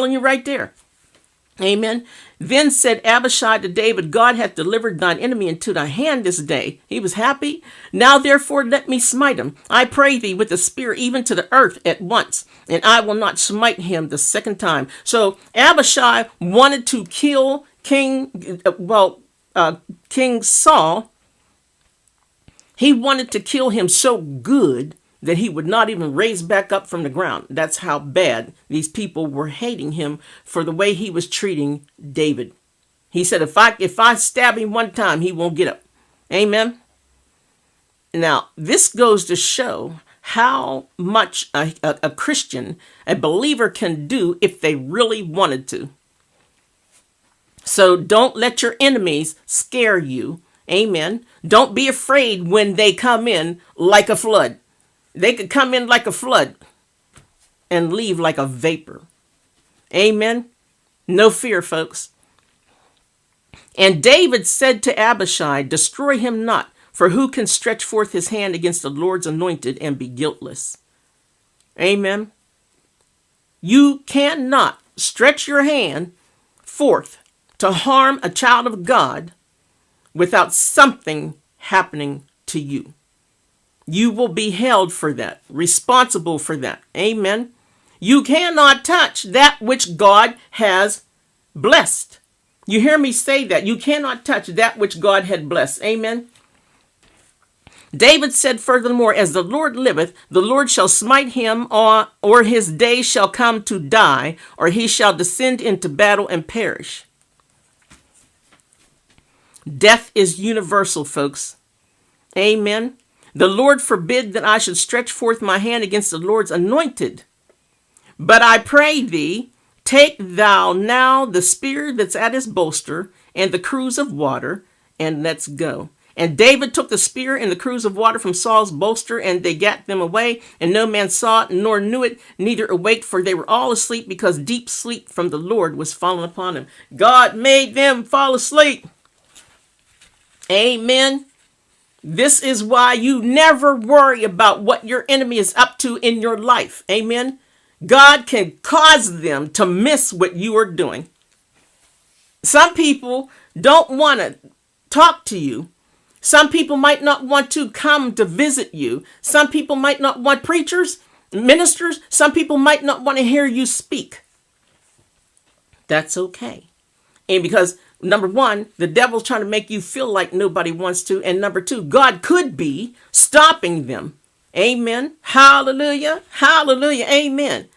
telling you right there. Amen. Then said Abishai to David, God hath delivered thine enemy into thy hand this day. He was happy. Now therefore let me smite him, I pray thee, with the spear even to the earth at once, and I will not smite him the second time. So Abishai wanted to kill King Saul. He wanted to kill him so good that he would not even raise back up from the ground. That's how bad these people were hating him for the way he was treating David. He said, if I stab him one time, he won't get up. Amen. Now, this goes to show how much a Christian, a believer, can do if they really wanted to. So don't let your enemies scare you. Amen. Don't be afraid when they come in like a flood. They could come in like a flood and leave like a vapor. Amen. No fear, folks. And David said to Abishai, destroy him not, for who can stretch forth his hand against the Lord's anointed and be guiltless? Amen. You cannot stretch your hand forth to harm a child of God without something happening to you. You will be held for that, responsible for that. Amen. You cannot touch that which God has blessed. You hear me say that. You cannot touch that which God had blessed. Amen. David said furthermore, as the Lord liveth, the Lord shall smite him, or his day shall come to die, or he shall descend into battle and perish. Death is universal, folks. Amen. The Lord forbid that I should stretch forth my hand against the Lord's anointed. But I pray thee, take thou now the spear that's at his bolster and the cruse of water, and let's go. And David took the spear and the cruse of water from Saul's bolster, and they gat them away, and no man saw it, nor knew it, neither awaked, for they were all asleep, because deep sleep from the Lord was fallen upon them. God made them fall asleep. Amen. This is why you never worry about what your enemy is up to in your life. Amen. God can cause them to miss what you are doing. Some people don't want to talk to you. Some people might not want to come to visit you. Some people might not want preachers, ministers. Some people might not want to hear you speak. That's okay. And because number one, the devil's trying to make you feel like nobody wants to. And number two, God could be stopping them. Amen. Hallelujah. Hallelujah. Amen.